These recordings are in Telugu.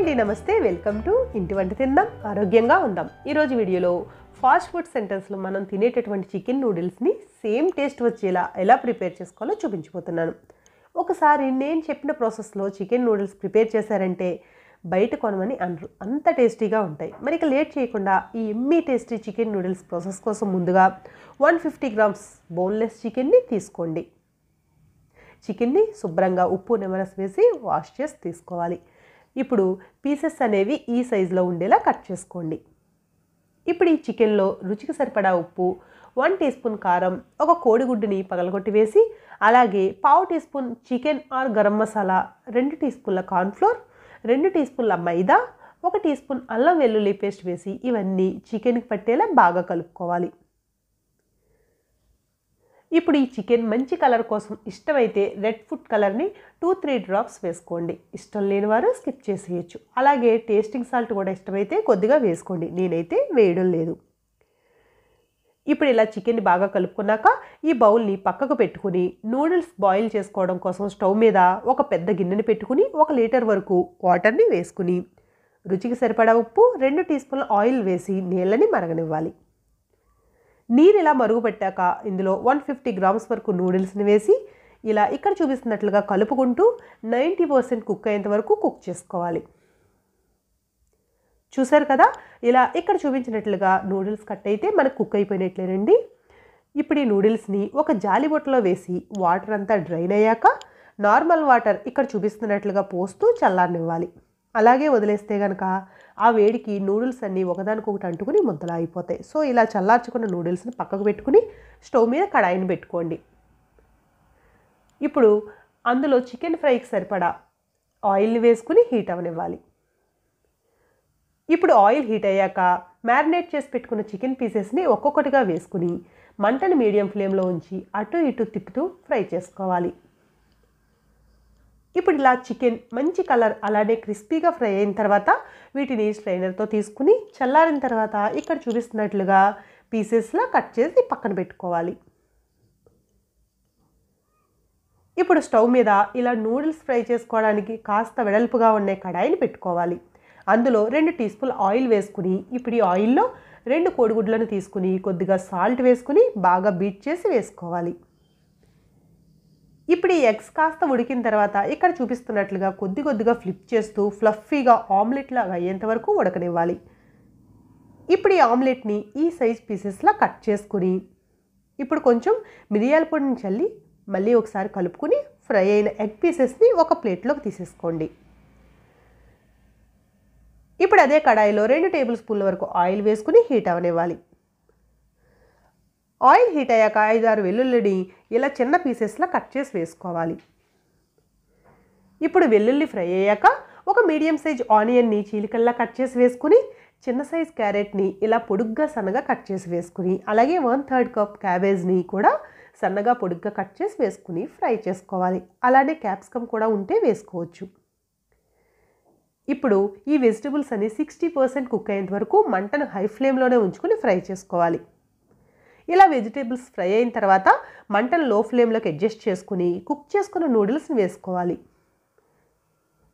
అండి నమస్తే వెల్కమ్ టు ఇంటి వంట తిందాం ఆరోగ్యంగా ఉందాం। ఈ రోజు వీడియోలో ఫాస్ట్ ఫుడ్ సెంటర్స్ లో మనం తినేటటువంటి చికెన్ నూడిల్స్ ని సేమ్ టేస్ట్ వచ్చేలా ఎలా ప్రిపేర్ చేసుకోవాలో చూపించబోతున్నాను। ఒకసారి నేను చెప్పిన ప్రాసెస్ లో చికెన్ నూడిల్స్ ప్రిపేర్ చేశారంటే బయట కొనమని అనరు, అంత టేస్టీగా ఉంటాయి। మరి ఇక లేట్ చేయకుండా ఈ Emmy tasty chicken noodles process కోసం ముందుగా 150 గ్రామ్స్ బోన్లెస్ చికెన్ ని తీసుకోండి। చికెన్ ని శుభ్రంగా ఉప్పు నిమ్మరసం వేసి వాష్ చేసి తీసుకోవాలి। ఇప్పుడు పీసెస్ అనేవి ఈ సైజులో ఉండేలా కట్ చేసుకోండి। ఇప్పుడు ఈ చికెన్లో రుచికి సరిపడా ఉప్పు, 1 టీ స్పూన్ కారం, ఒక కోడిగుడ్డుని పగలగొట్టి వేసి అలాగే పావు teaspoon chicken or garam masala, 2 టీ స్పూన్ల కార్న్ఫ్లోర్, 2 టీ స్పూన్ల మైదా, 1 టీ స్పూన్ అల్లం వెల్లుల్లి పేస్ట్ వేసి ఇవన్నీ చికెన్కి పట్టేలా బాగా కలుపుకోవాలి। ఇప్పుడు ఈ చికెన్ మంచి కలర్ కోసం ఇష్టమైతే రెడ్ ఫుడ్ కలర్ని 2-3 డ్రాప్స్ వేసుకోండి, ఇష్టం లేని వారు స్కిప్ చేసేయచ్చు। అలాగే టేస్టింగ్ సాల్ట్ కూడా ఇష్టమైతే కొద్దిగా వేసుకోండి, నేనైతే వేయడం లేదు। ఇప్పుడు ఇలా చికెన్ని బాగా కలుపుకున్నాక ఈ బౌల్ని పక్కకు పెట్టుకుని నూడిల్స్ బాయిల్ చేసుకోవడం కోసం స్టవ్ మీద ఒక పెద్ద గిన్నెని పెట్టుకుని 1 లీటర్ వరకు వాటర్ని వేసుకుని రుచికి సరిపడా ఉప్పు, 2 టీ స్పూన్ల ఆయిల్ వేసి నీళ్ళని మరగనివ్వాలి। నీరు ఇలా మరుగుపెట్టాక ఇందులో 150 గ్రామ్స్ వరకు నూడిల్స్ని వేసి ఇలా ఇక్కడ చూపిస్తున్నట్లుగా కలుపుకుంటూ 90% కుక్ అయ్యేంత వరకు కుక్ చేసుకోవాలి। చూసారు కదా, ఇలా ఇక్కడ చూపించినట్లుగా నూడిల్స్ కట్ అయితే మనకు కుక్ అయిపోయినట్లేనండి। ఇప్పుడు ఈ నూడిల్స్ని ఒక జాలి బొట్టలో వేసి వాటర్ అంతా డ్రైన్ అయ్యాక నార్మల్ వాటర్ ఇక్కడ చూపిస్తున్నట్లుగా పోస్తూ చల్లారనివ్వాలి। అలాగే వదిలేస్తే కనుక ఆ వేడికి నూడిల్స్ అన్నీ ఒకదానికొకటి అంటుకుని ముద్దలా అయిపోతాయి। సో ఇలా చల్లార్చుకున్న నూడిల్స్ని పక్కకు పెట్టుకుని స్టవ్ మీద కడాయిని పెట్టుకోండి। ఇప్పుడు అందులో చికెన్ ఫ్రైకి సరిపడా ఆయిల్ని వేసుకుని హీట్ అవనివ్వాలి। ఇప్పుడు ఆయిల్ హీట్ అయ్యాక మ్యారినేట్ చేసి పెట్టుకున్న చికెన్ పీసెస్ని ఒక్కొక్కటిగా వేసుకుని మంటను మీడియం ఫ్లేమ్లో ఉంచి అటు ఇటు తిప్పుతూ ఫ్రై చేసుకోవాలి। ఇప్పుడు ఇలా చికెన్ మంచి కలర్ అలానే క్రిస్పీగా ఫ్రై అయిన తర్వాత వీటిని స్ట్రైనర్తో తీసుకుని చల్లారిన తర్వాత ఇక్కడ చూపిస్తున్నట్లుగా పీసెస్లా కట్ చేసి పక్కన పెట్టుకోవాలి। ఇప్పుడు స్టవ్ మీద ఇలా నూడిల్స్ ఫ్రై చేసుకోవడానికి కాస్త వెడల్పుగా ఉండే కడాయిని పెట్టుకోవాలి। అందులో 2 టీ స్పూన్ల ఆయిల్ వేసుకుని ఇప్పుడు ఈ ఆయిల్లో 2 కోడిగుడ్లను తీసుకుని కొద్దిగా సాల్ట్ వేసుకుని బాగా బీట్ చేసి వేసుకోవాలి। ఇప్పుడు ఈ ఎగ్స్ కాస్త ఉడికిన తర్వాత ఇక్కడ చూపిస్తున్నట్లుగా కొద్ది కొద్దిగా ఫ్లిప్ చేస్తూ ఫ్లఫీగా ఆమ్లెట్ లాగా అయ్యేంత వరకు ఉడకనివ్వాలి। ఇప్పుడు ఈ ఆమ్లెట్ని ఈ సైజ్ పీసెస్లా కట్ చేసుకుని ఇప్పుడు కొంచెం మిరియాల పొడిని చల్లి మళ్ళీ ఒకసారి కలుపుకుని ఫ్రై అయిన ఎగ్ పీసెస్ని ఒక ప్లేట్లోకి తీసేసుకోండి। ఇప్పుడు అదే కడాయిలో 2 టేబుల్ స్పూన్ల వరకు ఆయిల్ వేసుకుని హీట్ అవనివ్వాలి। ఆయిల్ హీట్ అయ్యాక 5-6 వెల్లుల్లిని ఇలా చిన్న పీసెస్లా కట్ చేసి వేసుకోవాలి। ఇప్పుడు వెల్లుల్లి ఫ్రై అయ్యాక ఒక మీడియం సైజ్ ఆనియన్ని చీలికల్లా కట్ చేసి వేసుకుని చిన్న సైజ్ క్యారెట్ని ఇలా పొడుగ్గా సన్నగా కట్ చేసి వేసుకుని అలాగే 1/3 కప్ క్యాబేజ్ని కూడా సన్నగా పొడుగ్గా కట్ చేసి వేసుకుని ఫ్రై చేసుకోవాలి। అలానే క్యాప్సికమ్ కూడా ఉంటే వేసుకోవచ్చు। ఇప్పుడు ఈ వెజిటబుల్స్ అన్ని 60% కుక్ అయ్యేంత వరకు మంటను హై ఫ్లేమ్లోనే ఉంచుకుని ఫ్రై చేసుకోవాలి। ఇలా వెజిటేబుల్స్ ఫ్రై అయిన తర్వాత మంటను లో ఫ్లేమ్లోకి అడ్జస్ట్ చేసుకుని కుక్ చేసుకున్న నూడిల్స్ని వేసుకోవాలి।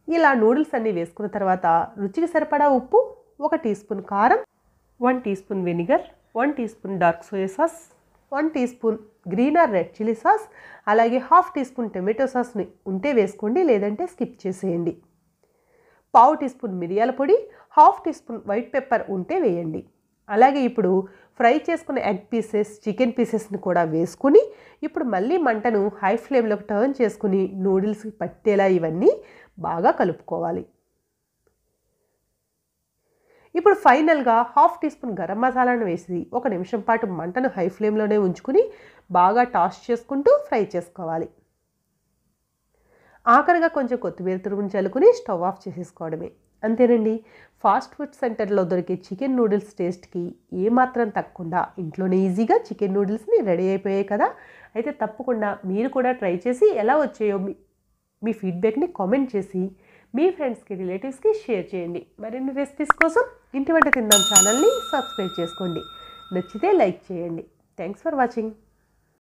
ఇలా నూడిల్స్ అన్నీ వేసుకున్న తర్వాత రుచికి సరిపడా ఉప్పు, 1 టీ స్పూన్ కారం, 1 teaspoon vinegar, 1 teaspoon dark soy sauce, 1 teaspoon green or red chilli sauce, అలాగే ½ టీ స్పూన్ టొమాటో సాస్ని ఉంటే వేసుకోండి, లేదంటే స్కిప్ చేసేయండి। పావు టీ స్పూన్ మిరియాల పొడి, ½ టీ స్పూన్ వైట్ పెప్పర్ ఉంటే వేయండి। అలాగే ఇప్పుడు ఫ్రై చేసుకున్న ఎగ్ పీసెస్, చికెన్ పీసెస్ని కూడా వేసుకుని ఇప్పుడు మళ్ళీ మంటను హై ఫ్లేమ్లోకి టర్న్ చేసుకుని నూడిల్స్కి పట్టేలా ఇవన్నీ బాగా కలుపుకోవాలి। ఇప్పుడు ఫైనల్గా ½ టీ స్పూన్ గరం మసాలాను వేసి 1 నిమిషం పాటు మంటను హై ఫ్లేమ్లోనే ఉంచుకుని బాగా టాస్ చేసుకుంటూ ఫ్రై చేసుకోవాలి। ఆఖరిగా కొంచెం కొత్తిమీర తురుముని చల్లుకుని స్టవ్ ఆఫ్ చేసేసుకోవడమే, అంతేనండి। ఫాస్ట్ ఫుడ్ సెంటర్లో దొరికే చికెన్ నూడిల్స్ టేస్ట్కి ఏమాత్రం తగ్గకుండా ఇంట్లోనే ఈజీగా చికెన్ నూడిల్స్ని రెడీ అయిపోయాయి కదా। అయితే తప్పకుండా మీరు కూడా ట్రై చేసి ఎలా వచ్చాయో మీ ఫీడ్బ్యాక్ని కామెంట్ చేసి మీ ఫ్రెండ్స్కి, రిలేటివ్స్కి షేర్ చేయండి। మరిన్ని రెసిపీస్ కోసం ఇంటి వంట తిందాం ఛానల్ని సబ్స్క్రైబ్ చేసుకోండి, నచ్చితే లైక్ చేయండి। Thanks for watching.